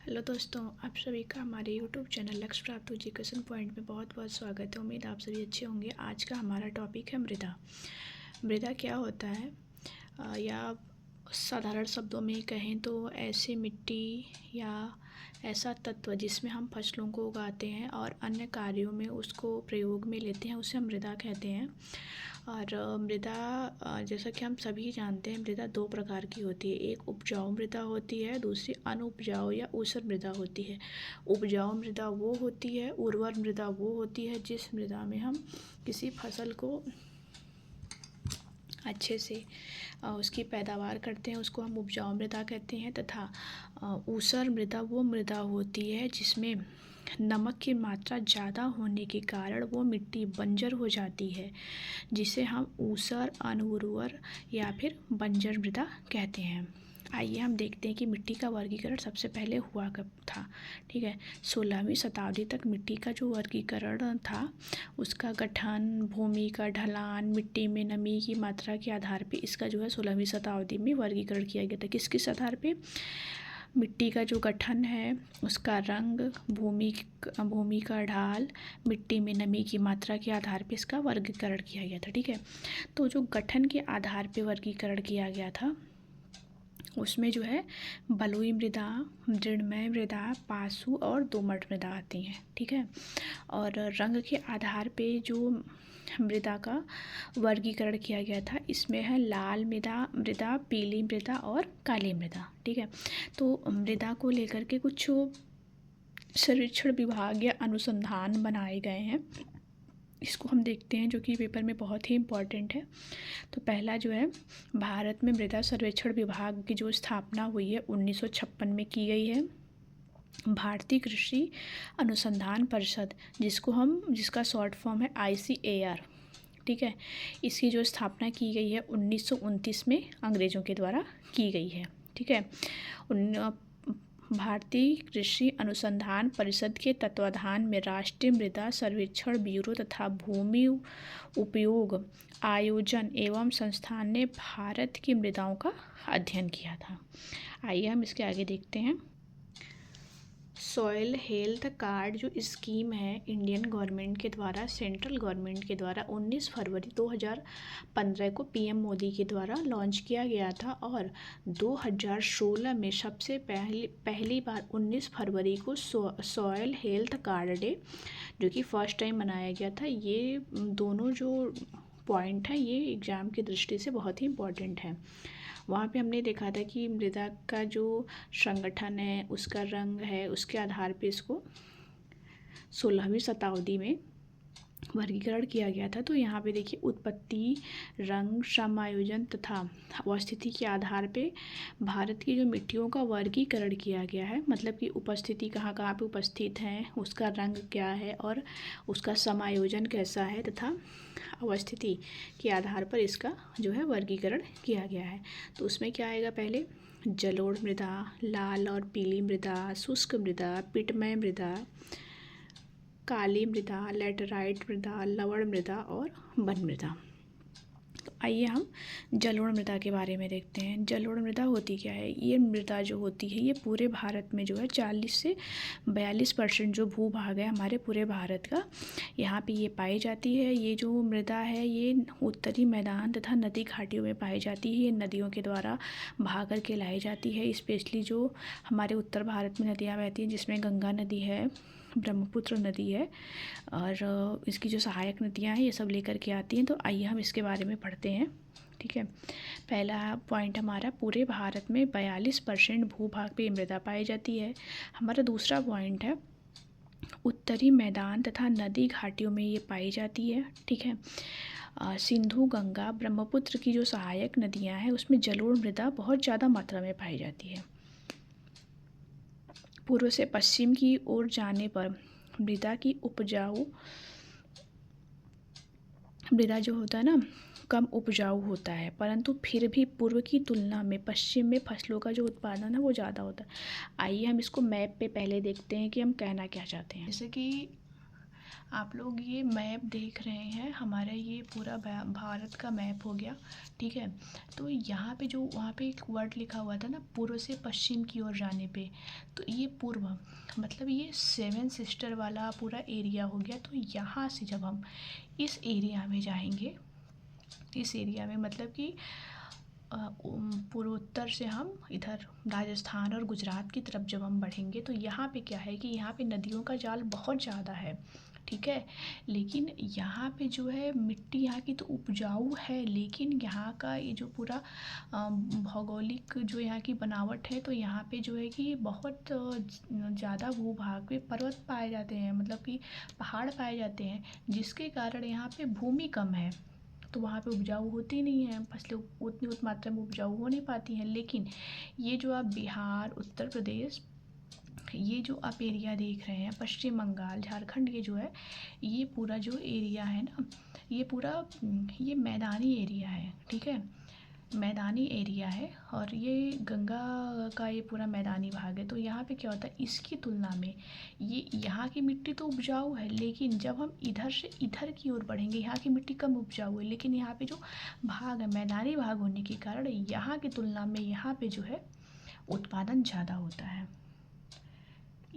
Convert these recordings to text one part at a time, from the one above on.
Hello दोस्तों, आप सभी का हमारे यूट्यूब चैनल लक्ष्य प्राप्त एजुकेशन पॉइंट में बहुत बहुत स्वागत है। उम्मीद आप सभी अच्छे होंगे। आज का हमारा टॉपिक है मृदा। मृदा क्या होता है, या साधारण शब्दों में कहें तो ऐसी मिट्टी या ऐसा तत्व जिसमें हम फसलों को उगाते हैं और अन्य कार्यों में उसको प्रयोग में लेते हैं, उसे हम मृदा कहते हैं। और मृदा, जैसा कि हम सभी जानते हैं, मृदा दो प्रकार की होती है। एक उपजाऊ मृदा होती है, दूसरी अनउपजाऊ या ऊसर मृदा होती है। उपजाऊ मृदा वो होती है, उर्वर मृदा वो होती है जिस मृदा में हम किसी फसल को अच्छे से उसकी पैदावार करते हैं, उसको हम उपजाऊ मृदा कहते हैं। तथा ऊसर मृदा वो मृदा होती है जिसमें नमक की मात्रा ज़्यादा होने के कारण वो मिट्टी बंजर हो जाती है, जिसे हम ऊसर, अनउर्वर या फिर बंजर मृदा कहते हैं। आइए हम देखते हैं कि मिट्टी का वर्गीकरण सबसे पहले हुआ कब था। ठीक है, 16वीं शताब्दी तक मिट्टी का जो वर्गीकरण था उसका गठन, भूमि का ढलान, मिट्टी में नमी की मात्रा के आधार पे इसका जो है 16वीं शताब्दी में वर्गीकरण किया गया था। किस आधार पे? मिट्टी का जो गठन है, उसका रंग, भूमि का ढाल, मिट्टी में नमी की मात्रा के आधार पे इसका वर्गीकरण किया गया था। ठीक है, तो जो गठन के आधार पे वर्गीकरण किया गया था उसमें जो है बलुई मृदा, मृण्मय मृदा, पासु और दोमट मृदा आती हैं। ठीक है, और रंग के आधार पे जो मृदा का वर्गीकरण किया गया था इसमें है लाल मृदा, पीली मृदा और काली मृदा। ठीक है, तो मृदा को लेकर के कुछ सर्वेक्षण विभाग या अनुसंधान बनाए गए हैं, इसको हम देखते हैं, जो कि पेपर में बहुत ही इम्पॉर्टेंट है। तो पहला जो है, भारत में मृदा सर्वेक्षण विभाग की जो स्थापना हुई है 1956 में की गई है। भारतीय कृषि अनुसंधान परिषद, जिसका शॉर्ट फॉर्म है ICAR। ठीक है, इसकी जो स्थापना की गई है 1929 में अंग्रेज़ों के द्वारा की गई है। ठीक है, भारतीय कृषि अनुसंधान परिषद के तत्वाधान में राष्ट्रीय मृदा सर्वेक्षण ब्यूरो तथा भूमि उपयोग आयोजन एवं संस्थान ने भारत की मृदाओं का अध्ययन किया था। आइए हम इसके आगे देखते हैं। सॉइल हेल्थ कार्ड जो स्कीम है इंडियन गवर्नमेंट के द्वारा, सेंट्रल गवर्नमेंट के द्वारा 19 फरवरी 2015 को PM मोदी के द्वारा लॉन्च किया गया था। और 2016 में सबसे पहली बार 19 फरवरी को सॉइल हेल्थ कार्ड डे, जो कि फर्स्ट टाइम मनाया गया था। ये दोनों जो पॉइंट है ये एग्ज़ाम की दृष्टि से बहुत ही इम्पोर्टेंट है। वहाँ पे हमने देखा था कि मृदा का जो संगठन है, उसका रंग है, उसके आधार पे इसको 16वीं शताब्दी में वर्गीकरण किया गया था। तो यहाँ पे देखिए, उत्पत्ति, रंग, समायोजन तथा अवस्थिति के आधार पे भारत की जो मिट्टियों का वर्गीकरण किया गया है, मतलब कि उपस्थिति कहाँ कहाँ पे उपस्थित हैं, उसका रंग क्या है और उसका समायोजन कैसा है, तथा अवस्थिति के आधार पर इसका जो है वर्गीकरण किया गया है। तो उसमें क्या आएगा, पहले जलोढ़ मृदा, लाल और पीली मृदा, शुष्क मृदा, पिटमय मृदा, काली मृदा, लैटेराइट मृदा, लवण मृदा और वन मृदा। तो आइए हम जलोढ़ मृदा के बारे में देखते हैं। जलोढ़ मृदा होती क्या है? ये मृदा जो होती है ये पूरे भारत में जो है 40 से 42% जो भूभाग है हमारे पूरे भारत का, यहाँ पे ये पाई जाती है। ये जो मृदा है ये उत्तरी मैदान तथा नदी घाटियों में पाई जाती है। ये नदियों के द्वारा भाकर के लाई जाती है। स्पेशली जो हमारे उत्तर भारत में नदियाँ बहती हैं, जिसमें गंगा नदी है, ब्रह्मपुत्र नदी है, और इसकी जो सहायक नदियाँ हैं ये सब लेकर के आती हैं। तो आइए हम इसके बारे में पढ़ते हैं। ठीक है, पहला पॉइंट हमारा, पूरे भारत में 42% भूभाग पे मृदा पाई जाती है। हमारा दूसरा पॉइंट है, उत्तरी मैदान तथा नदी घाटियों में ये पाई जाती है। ठीक है, सिंधु, गंगा, ब्रह्मपुत्र की जो सहायक नदियाँ हैं उसमें जलोढ़ मृदा बहुत ज़्यादा मात्रा में पाई जाती है। पूर्व से पश्चिम की ओर जाने पर मृदा जो होता है ना, कम उपजाऊ होता है, परंतु फिर भी पूर्व की तुलना में पश्चिम में फसलों का जो उत्पादन है वो ज़्यादा होता है। आइए हम इसको मैप पे पहले देखते हैं कि हम कहना क्या चाहते हैं। जैसे कि आप लोग ये मैप देख रहे हैं, हमारा ये पूरा भारत का मैप हो गया, ठीक है। तो यहाँ पे जो वहाँ पे एक वर्ड लिखा हुआ था ना, पूर्व से पश्चिम की ओर जाने पे, तो ये पूर्व मतलब ये सेवन सिस्टर वाला पूरा एरिया हो गया। तो यहाँ से जब हम इस एरिया में जाएंगे, इस एरिया में मतलब कि पूर्वोत्तर से हम इधर राजस्थान और गुजरात की तरफ जब हम बढ़ेंगे, तो यहाँ पे क्या है कि यहाँ पे नदियों का जाल बहुत ज़्यादा है, ठीक है। लेकिन यहाँ पे जो है मिट्टी यहाँ की तो उपजाऊ है, लेकिन यहाँ का ये जो पूरा भौगोलिक जो यहाँ की बनावट है, तो यहाँ पे जो है कि बहुत ज़्यादा भूभाग पे पर्वत पाए जाते हैं, मतलब कि पहाड़ पाए जाते हैं, जिसके कारण यहाँ पे भूमि कम है, तो वहाँ पे उपजाऊ होती नहीं है, फसलें उतनी मात्रा में उपजाऊ हो नहीं पाती हैं। लेकिन ये जो आप बिहार, उत्तर प्रदेश, ये जो आप एरिया देख रहे हैं, पश्चिम बंगाल, झारखंड, ये जो है ये पूरा जो एरिया है ना, ये पूरा ये मैदानी एरिया है, ठीक है, मैदानी एरिया है। और ये गंगा का ये पूरा मैदानी भाग है। तो यहाँ पे क्या होता है, इसकी तुलना में ये यहाँ की मिट्टी तो उपजाऊ है, लेकिन जब हम इधर से इधर की ओर बढ़ेंगे, यहाँ की मिट्टी कम उपजाऊ है, लेकिन यहाँ पे जो भाग है मैदानी भाग होने के कारण यहाँ की तुलना में यहाँ पे जो है उत्पादन ज़्यादा होता है।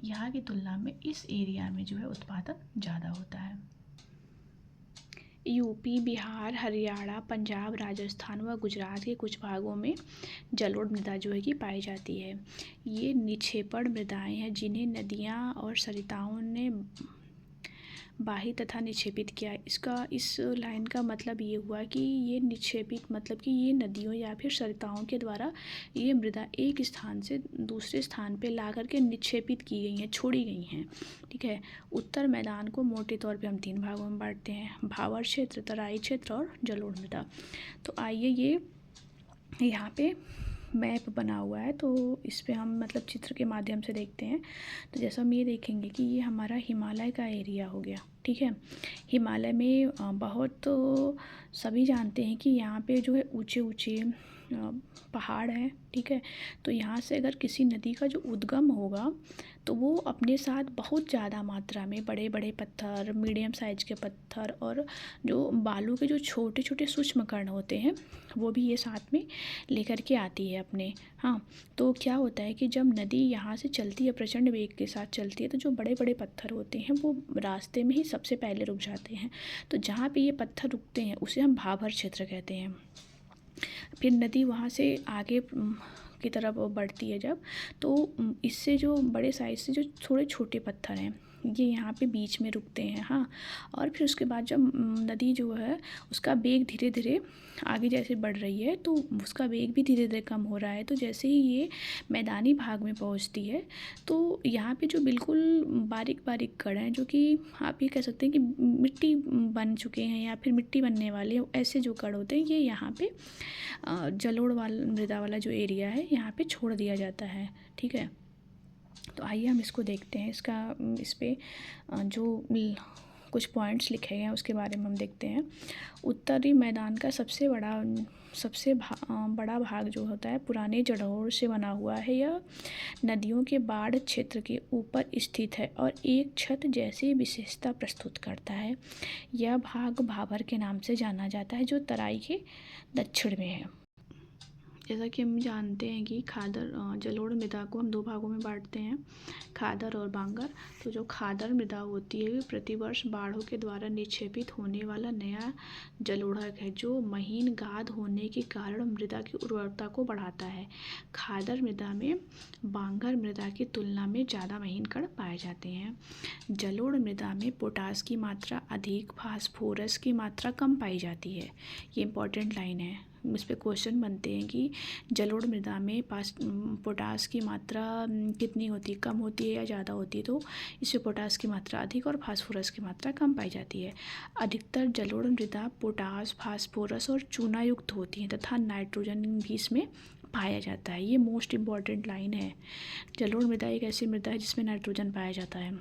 यहाँ की तुलना में इस एरिया में जो है उत्पादन ज़्यादा होता है। यूपी, बिहार, हरियाणा, पंजाब, राजस्थान व गुजरात के कुछ भागों में जलोढ़ मृदा जो है कि पाई जाती है। ये निक्षेपण मृदाएं हैं जिन्हें नदियाँ और सरिताओं ने बाही तथा निक्षेपित किया। इसका इस लाइन का मतलब ये हुआ कि ये निक्षेपित मतलब कि ये नदियों या फिर सरिताओं के द्वारा ये मृदा एक स्थान से दूसरे स्थान पे ला करके निक्षेपित की गई हैं, छोड़ी गई हैं, ठीक है। उत्तर मैदान को मोटे तौर पे हम 3 भागों में बांटते हैं, भावर क्षेत्र, तराई क्षेत्र और जलोढ़ मृदा। तो आइए ये यहाँ पे मैप बना हुआ है, तो इस पे हम मतलब चित्र के माध्यम से देखते हैं। तो जैसा हम ये देखेंगे कि ये हमारा हिमालय का एरिया हो गया, ठीक है। हिमालय में बहुत सभी जानते हैं कि यहाँ पे जो है ऊंचे ऊंचे पहाड़ हैं, ठीक है। तो यहाँ से अगर किसी नदी का जो उद्गम होगा, तो वो अपने साथ बहुत ज़्यादा मात्रा में बड़े बड़े पत्थर, मीडियम साइज के पत्थर और जो बालू के जो छोटे छोटे सूक्ष्म कण होते हैं, वो भी ये साथ में लेकर के आती है अपने। हाँ, तो क्या होता है कि जब नदी यहाँ से चलती है, प्रचंड वेग के साथ चलती है, तो जो बड़े बड़े पत्थर होते हैं वो रास्ते में ही सबसे पहले रुक जाते हैं। तो जहाँ पे ये पत्थर रुकते हैं उसे हम भाभर क्षेत्र कहते हैं। फिर नदी वहाँ से आगे की तरफ बढ़ती है जब, तो इससे जो बड़े साइज से जो थोड़े छोटे पत्थर हैं, ये यहाँ पे बीच में रुकते हैं। हाँ, और फिर उसके बाद जब नदी जो है उसका वेग धीरे धीरे आगे जैसे बढ़ रही है, तो उसका वेग भी धीरे धीरे कम हो रहा है। तो जैसे ही ये मैदानी भाग में पहुँचती है, तो यहाँ पे जो बिल्कुल बारीक बारीक कण हैं, जो कि आप ये कह सकते हैं कि मिट्टी बन चुके हैं या फिर मिट्टी बनने वाले, ऐसे जो कण होते हैं, ये यहाँ पे जलोढ़ वाला मृदा वाला जो एरिया है यहाँ पे छोड़ दिया जाता है, ठीक है। तो आइए हम इसको देखते हैं, इसका इस पे जो कुछ पॉइंट्स लिखे गए हैं उसके बारे में हम देखते हैं। उत्तरी मैदान का सबसे बड़ा भाग जो होता है पुराने जड़ोड़ से बना हुआ है। यह नदियों के बाढ़ क्षेत्र के ऊपर स्थित है और एक छत जैसी विशेषता प्रस्तुत करता है। यह भाग भाबर के नाम से जाना जाता है, जो तराई के दक्षिण में है। जैसा कि हम जानते हैं कि खादर जलोढ़ मृदा को हम 2 भागों में बांटते हैं, खादर और बांगर। तो जो खादर मृदा होती है, प्रतिवर्ष बाढ़ों के द्वारा निक्षेपित होने वाला नया जलोढ़क है, जो महीन गाद होने के कारण मृदा की उर्वरता को बढ़ाता है। खादर मृदा में बांगर मृदा की तुलना में ज़्यादा महीन कण पाए जाते हैं। जलोढ़ मृदा में पोटास की मात्रा अधिक, फास्फोरस की मात्रा कम पाई जाती है। ये इंपॉर्टेंट लाइन है, इस पे क्वेश्चन बनते हैं कि जलोढ़ मृदा में पोटास की मात्रा कितनी होती है, कम होती है या ज़्यादा होती है। तो इसमें पोटास की मात्रा अधिक और फास्फोरस की मात्रा कम पाई जाती है। अधिकतर जलोढ़ मृदा पोटास, फास्फोरस और चूना युक्त होती है तथा नाइट्रोजन भी इसमें पाया जाता है। ये मोस्ट इम्पॉर्टेंट लाइन है। जलोढ़ मृदा एक ऐसी मृदा है जिसमें नाइट्रोजन पाया जाता है।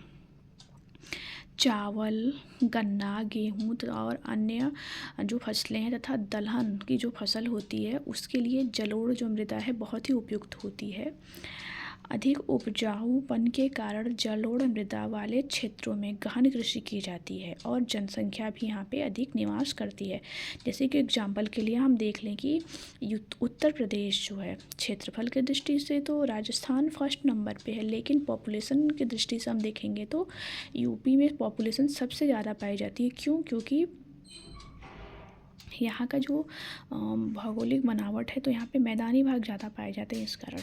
चावल, गन्ना, गेहूँ और अन्य जो फसलें हैं तथा दलहन की जो फसल होती है, उसके लिए जलोढ़ जो मृदा है बहुत ही उपयुक्त होती है। अधिक उपजाऊपन के कारण जलोढ़ मृदा वाले क्षेत्रों में गहन कृषि की जाती है और जनसंख्या भी यहाँ पे अधिक निवास करती है। जैसे कि एग्जाम्पल के लिए हम देख लें कि उत्तर प्रदेश जो है क्षेत्रफल की दृष्टि से तो राजस्थान फर्स्ट नंबर पे है, लेकिन पॉपुलेशन की दृष्टि से हम देखेंगे तो यूपी में पॉपुलेशन सबसे ज़्यादा पाई जाती है। क्यों? क्योंकि यहाँ का जो भौगोलिक बनावट है तो यहाँ पे मैदानी भाग ज़्यादा पाए जाते हैं। इस कारण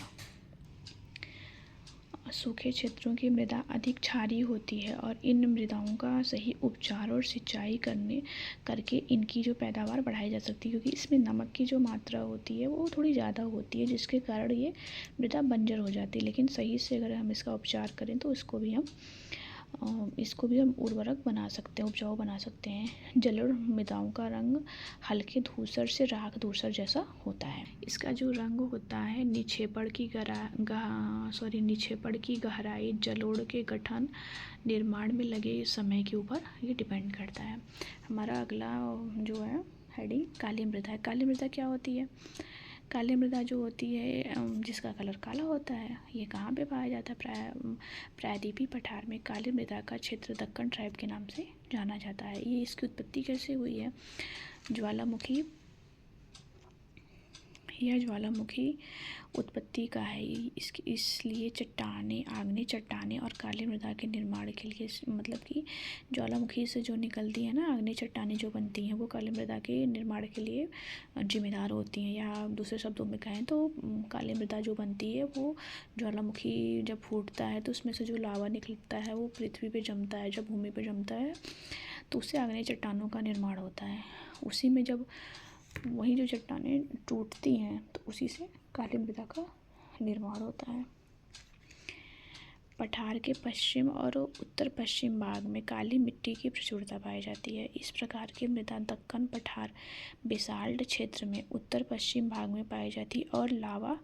सूखे क्षेत्रों की मृदा अधिक क्षारीय होती है और इन मृदाओं का सही उपचार और सिंचाई करके इनकी जो पैदावार बढ़ाई जा सकती है, क्योंकि इसमें नमक की जो मात्रा होती है वो थोड़ी ज़्यादा होती है, जिसके कारण ये मृदा बंजर हो जाती है। लेकिन सही से अगर हम इसका उपचार करें तो इसको भी हम उर्वरक बना सकते हैं, उपजाऊ बना सकते हैं। जलोढ़ मृदाओं का रंग हल्के धूसर से राख धूसर जैसा होता है। इसका जो रंग होता है निक्षेपण की गहराई जलोढ़ के गठन निर्माण में लगे समय के ऊपर ये डिपेंड करता है। हमारा अगला जो है हेडिंग काली मृदा है। काली मृदा क्या होती है? काली मृदा जो होती है जिसका कलर काला होता है, ये कहाँ पे पाया जाता है? प्रायद्वीपीय पठार में काली मृदा का क्षेत्र दक्कन ट्राइब के नाम से जाना जाता है। ये इसकी उत्पत्ति कैसे हुई है? ज्वालामुखी उत्पत्ति का है। इसलिए आग्नेय चट्टानें और काली मृदा के निर्माण के लिए, मतलब कि ज्वालामुखी से जो निकलती है ना आग्नेय चट्टानें जो बनती हैं, वो काली मृदा के निर्माण के लिए जिम्मेदार होती हैं। या दूसरे शब्दों में कहें तो काली मृदा जो बनती है वो ज्वालामुखी जब फूटता है तो उसमें से जो लावा निकलता है वो पृथ्वी पे जमता है। जब भूमि पे जमता है तो उससे आग्नेय चट्टानों का निर्माण होता है। उसी में जब वही जो चट्टानें टूटती हैं तो उसी से काली मृदा का निर्माण होता है। पठार के पश्चिम और उत्तर पश्चिम भाग में काली मिट्टी की प्रचुरता पाई जाती है। इस प्रकार की मृदा दक्कन पठार बेसाल्ट क्षेत्र में उत्तर पश्चिम भाग में पाई जाती है और लावा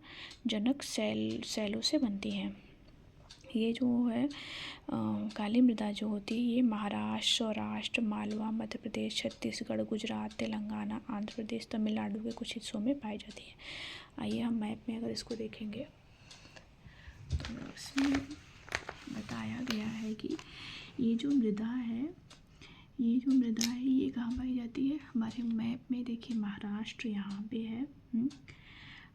जनक सैलों से बनती है। ये जो है काली मृदा जो होती है ये महाराष्ट्र, सौराष्ट्र, मालवा, मध्य प्रदेश, छत्तीसगढ़, गुजरात, तेलंगाना, आंध्र प्रदेश, तमिलनाडु के कुछ हिस्सों में पाई जाती है। आइए हम मैप में अगर इसको देखेंगे तो इसमें बताया गया है कि ये जो मृदा है ये कहाँ पाई जाती है? हमारे मैप में देखिए महाराष्ट्र यहाँ पे है।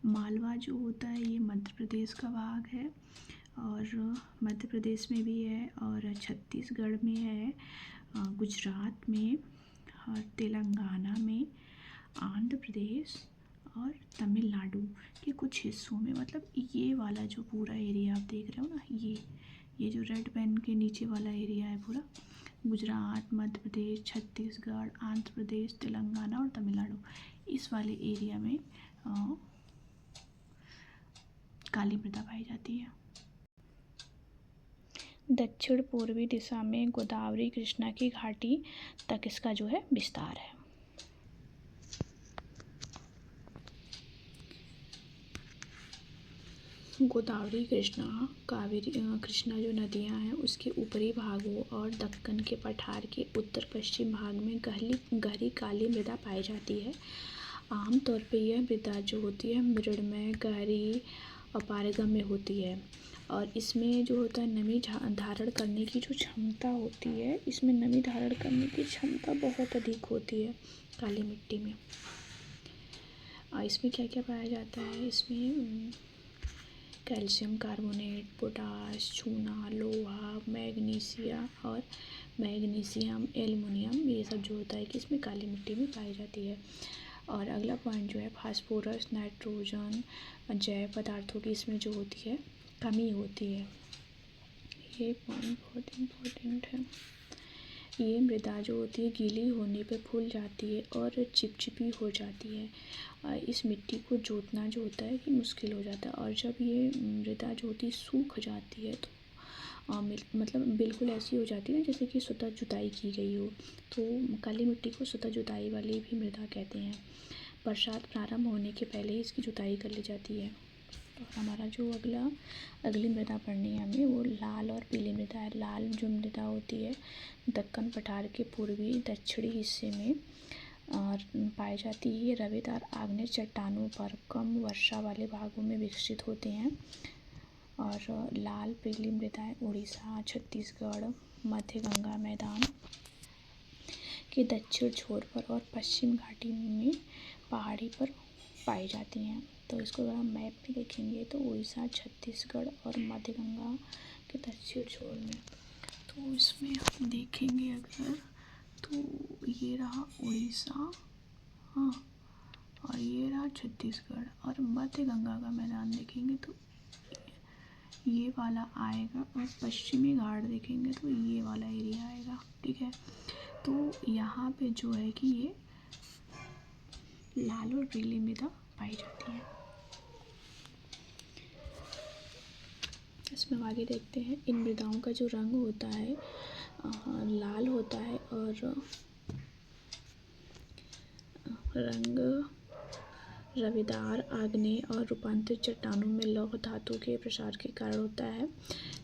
मालवा जो होता है ये मध्य प्रदेश का भाग है और मध्य प्रदेश में भी है और छत्तीसगढ़ में है, गुजरात में और तेलंगाना में, आंध्र प्रदेश और तमिलनाडु के कुछ हिस्सों में। मतलब ये वाला जो पूरा एरिया आप देख रहे हो ना, ये जो रेड पेन के नीचे वाला एरिया है पूरा, गुजरात, मध्य प्रदेश, छत्तीसगढ़, आंध्र प्रदेश, तेलंगाना और तमिलनाडु, इस वाले एरिया में काली मृदा पाई जाती है। दक्षिण पूर्वी दिशा में गोदावरी कृष्णा की घाटी तक इसका जो है विस्तार है। गोदावरी, कृष्णा, कावेरी, कृष्णा जो नदियां हैं उसके ऊपरी भागों और दक्कन के पठार के उत्तर पश्चिम भाग में गहरी काली मृदा पाई जाती है। आमतौर पर यह मृदा जो होती है मृणमय, गहरी और पारगम्य होती है और इसमें जो होता है नमी धारण करने की जो क्षमता होती है, इसमें नमी धारण करने की क्षमता बहुत अधिक होती है काली मिट्टी में। और इसमें क्या क्या पाया जाता है? इसमें कैल्शियम कार्बोनेट, पोटाश, चूना, लोहा, मैग्नीशियम, एल्युमिनियम, ये सब जो होता है कि इसमें काली मिट्टी में पाई जाती है। और अगला पॉइंट जो है फास्फोरस, नाइट्रोजन, जैव पदार्थों की इसमें जो होती है कमी होती है। ये पॉइंट बहुत इम्पोर्टेंट है। ये मृदा जो होती है गीली होने पे फूल जाती है और चिपचिपी हो जाती है। इस मिट्टी को जोतना जो होता है कि मुश्किल हो जाता है और जब ये मृदा जो होती है सूख जाती है तो मतलब बिल्कुल ऐसी हो जाती है ना जैसे कि स्वतः जुताई की गई हो, तो काली मिट्टी को स्वतः जुताई वाली भी मृदा कहते हैं। बरसात प्रारंभ होने के पहले ही इसकी जुताई कर ली जाती है। तो हमारा जो अगली मृदा पढ़नी है हमें वो लाल और पीली मृदा है। लाल जो मृदा होती है दक्कन पठार के पूर्वी दक्षिणी हिस्से में पाई जाती है। ये रवेदार आग्नेय चट्टानों पर कम वर्षा वाले भागों में विकसित होते हैं और लाल पीली मृदाएं उड़ीसा, छत्तीसगढ़, मध्य गंगा मैदान के दक्षिण छोर पर और पश्चिम घाटी में पहाड़ी पर पाई जाती हैं। तो इसको अगर हम मैप में देखेंगे तो उड़ीसा, छत्तीसगढ़ और मध्य गंगा के दक्षिण छोर में, तो इसमें हम देखेंगे अगर तो ये रहा उड़ीसा, हाँ, और ये रहा छत्तीसगढ़, और मध्य गंगा का मैदान देखेंगे तो ये वाला आएगा, और पश्चिमी घाट देखेंगे तो ये वाला एरिया आएगा। ठीक है, तो यहाँ पे जो है कि ये लाल और पीली मृदा पाई जाती है। इसमें आगे देखते हैं, इन मृदाओं का जो रंग होता है लाल होता है, और रंग रवेदार, आग्नेय और रूपांतरित चट्टानों में लौह धातु के प्रसार के कारण होता है।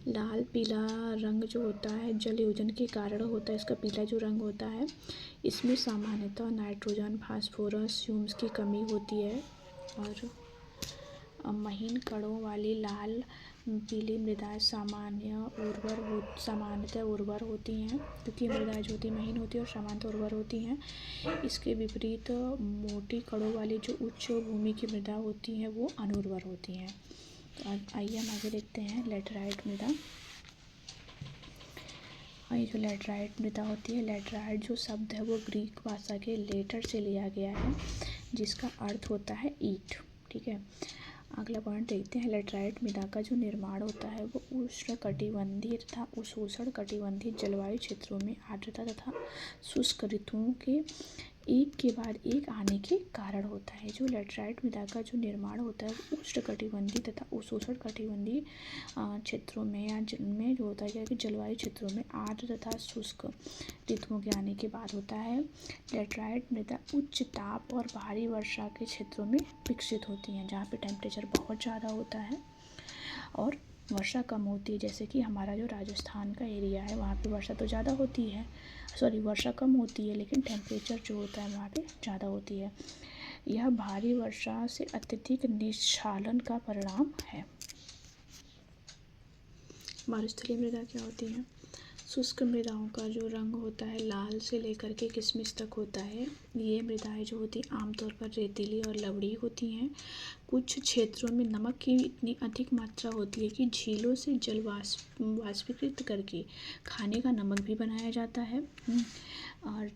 लाल पीला रंग जो होता है जल योजन के कारण होता है। इसका पीला जो रंग होता है इसमें सामान्यतः नाइट्रोजन, फास्फोरस, ह्यूमस की कमी होती है। और महीन कणों वाली लाल पीली मृदाएं सामान्यतः उर्वर होती हैं, क्योंकि मृदाएं जो होती महीन होती है और सामान्यतः उर्वर होती हैं। इसके विपरीत मोटी कणों वाली जो उच्च भूमि की मृदा होती हैं वो अनुर्वर होती हैं। तो आइए हम आगे देखते हैं लैटराइट मृदा। ये जो लैटराइट मृदा होती है, लैटराइट जो शब्द है वो ग्रीक भाषा के लेटर से लिया गया है, जिसका अर्थ होता है ईंट। ठीक है, अगला पॉइंट देखते हैं। लैटराइट मृदा का जो निर्माण होता है वो उष्णकटिबंधीय तथा उपोष्णकटिबंधीय जलवायु क्षेत्रों में आर्द्रता तथा शुष्क ऋतुओं के एक के बाद एक आने के कारण होता है। जो लैटराइट मृदा का जो निर्माण होता है वो उष्णकटिबंधीय तथा उपोष्णकटिबंधीय क्षेत्रों में या में जो होता है कि जलवायु क्षेत्रों में आर्द्र तथा शुष्क ऋतुओं के आने के बाद होता है। लैटराइट मृदा उच्च ताप और भारी वर्षा के क्षेत्रों में विकसित होती हैं, जहाँ पे टेम्परेचर बहुत ज़्यादा होता है और वर्षा कम होती है। जैसे कि हमारा जो राजस्थान का एरिया है वहाँ पे वर्षा तो ज़्यादा होती है, वर्षा कम होती है, लेकिन टेम्परेचर जो होता है वहाँ पे ज़्यादा होती है। यह भारी वर्षा से अत्यधिक निस्खलन का परिणाम है। मरुस्थलीय मृदा क्या होती है? शुष्क मृदाओं का जो रंग होता है लाल से लेकर के किशमिश तक होता है। ये मृदाएं जो होती हैं आमतौर पर रेतीली और लवड़ी होती हैं। कुछ क्षेत्रों में नमक की इतनी अधिक मात्रा होती है कि झीलों से जल वाष्पीकृत करके खाने का नमक भी बनाया जाता है। और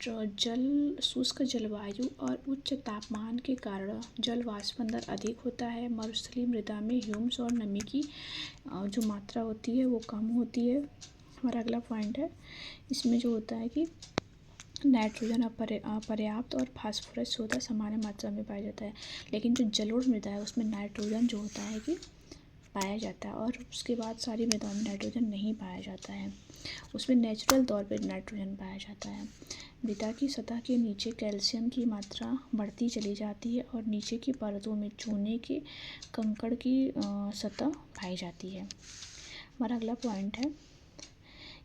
शुष्क जलवायु और उच्च तापमान के कारण जल वाष्पन अधिक होता है। मरुस्थलीय मृदा में ह्यूमस और नमी की जो मात्रा होती है वो कम होती है। हमारा अगला पॉइंट है, इसमें जो होता है कि नाइट्रोजन अपर्याप्त और फास्फोरस होता है सामान्य मात्रा में पाया जाता है, लेकिन जो जलोढ़ मृदा है उसमें नाइट्रोजन जो होता है कि पाया जाता है, और उसके बाद सारी मृदाओं में नाइट्रोजन नहीं पाया जाता है, उसमें नेचुरल तौर पर नाइट्रोजन पाया जाता है। मृदा की सतह के नीचे कैल्शियम की मात्रा बढ़ती चली जाती है और नीचे की परतों में चूने के कंकड़ की सतह पाई जाती है। हमारा अगला पॉइंट है,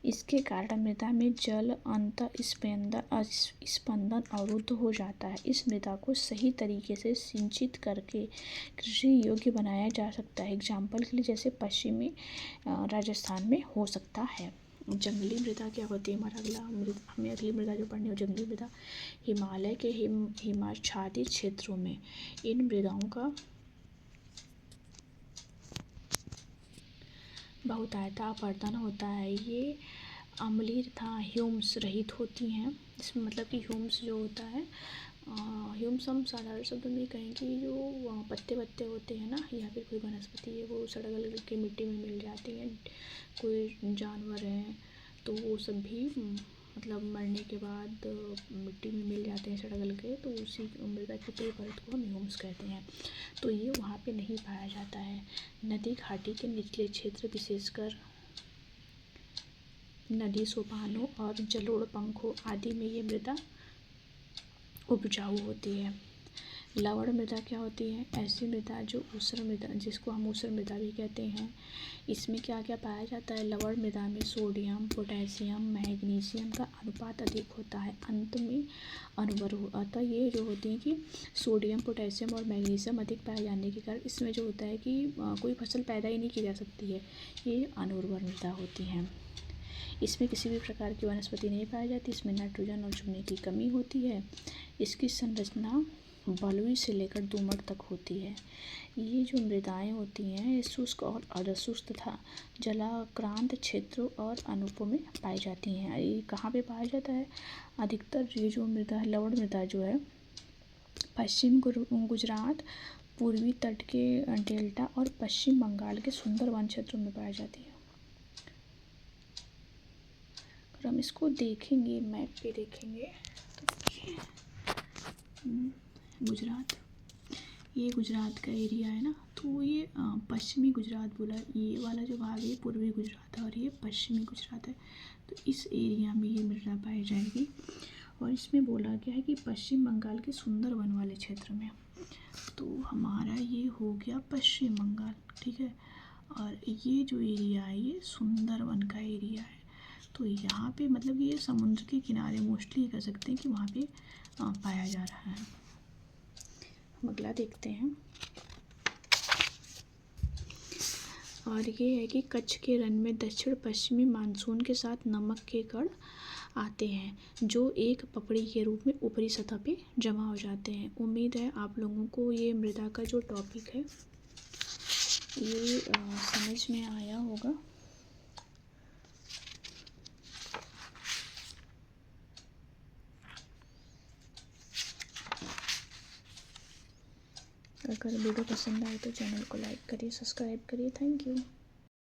इसके कारण मृदा में जल अंत स्पंदन अवरुद्ध हो जाता है। इस मृदा को सही तरीके से सिंचित करके कृषि योग्य बनाया जा सकता है। एग्जाम्पल के लिए जैसे पश्चिमी राजस्थान में हो सकता है। जंगली मृदा क्या होती है? हमें अगली मृदा जो पढ़नी हो जंगली मृदा। हिमालय के हिमाच्छादित क्षेत्रों में इन मृदाओं का बहुतायता अपरदन होता है। ये अम्लीय तथा ह्यूमस रहित होती हैं। इसमें मतलब कि ह्यूमस जो होता है, ह्यूमस हम साधारण शब्दों में कहेंगे जो पत्ते होते हैं ना, या फिर कोई वनस्पति है वो सड़गल के मिट्टी में मिल जाती हैं। कोई जानवर हैं तो वो सब भी मतलब मरने के बाद मिट्टी में मिल जाते हैं सड़गल के, तो उसी मृदा की पूरी परत को हम ह्यूमस कहते हैं। तो ये वहाँ पे नहीं पाया जाता है। नदी घाटी के निचले क्षेत्र विशेषकर नदी सोपानों और जलोढ़ पंखों आदि में ये मृदा उपजाऊ होती है। लवण मृदा क्या होती है? ऐसी मृदा जो ऊसर मृदा, जिसको हम ऊसर मृदा भी कहते हैं। इसमें क्या क्या पाया जाता है? लवण मृदा में सोडियम, पोटेशियम, मैग्नीशियम का अनुपात अधिक होता है। अंत में अणुवर अतः ये जो होती है कि सोडियम, पोटेशियम और मैग्नीशियम अधिक पाए जाने के कारण इसमें जो होता है कि कोई फसल पैदा ही नहीं की जा सकती है। ये अणुर्वर मृदा होती है। इसमें किसी भी प्रकार की वनस्पति नहीं पाई जाती। इसमें नाइट्रोजन और चूने की कमी होती है। इसकी संरचना बलुई से लेकर दोमट तक होती है। ये जो मृदाएं होती हैं, ये शुष्क और अर्धशुष्क तथा जलाक्रांत क्षेत्रों और अनूपों में पाई जाती हैं। ये कहाँ पे पाया जाता है? अधिकतर ये जो मृदा है, लवण मृदा जो है, पश्चिम गुजरात, पूर्वी तट के डेल्टा और पश्चिम बंगाल के सुंदर वन क्षेत्रों में पाई जाती है। अगर हम इसको देखेंगे, मैप पे देखेंगे तो गुजरात, ये गुजरात का एरिया है ना, तो ये पश्चिमी गुजरात बोला। ये वाला जो भाग है पूर्वी गुजरात है और ये पश्चिमी गुजरात है। तो इस एरिया में ये मृदा पाई जाएगी। और इसमें बोला गया है कि पश्चिम बंगाल के सुंदर वन वाले क्षेत्र में। तो हमारा ये हो गया पश्चिम बंगाल, ठीक है। और ये जो एरिया है ये सुंदर वन का एरिया है। तो यहाँ पे मतलब ये समुद्र के किनारे मोस्टली कह सकते हैं कि वहाँ पे पाया जा रहा है। हम अगला देखते हैं। और ये है कि कच्छ के रण में दक्षिण पश्चिमी मानसून के साथ नमक के कण आते हैं, जो एक पपड़ी के रूप में ऊपरी सतह पे जमा हो जाते हैं। उम्मीद है आप लोगों को ये मृदा का जो टॉपिक है ये समझ में आया होगा। अगर वीडियो पसंद आए तो चैनल को लाइक करिए, सब्सक्राइब करिए। Thank you.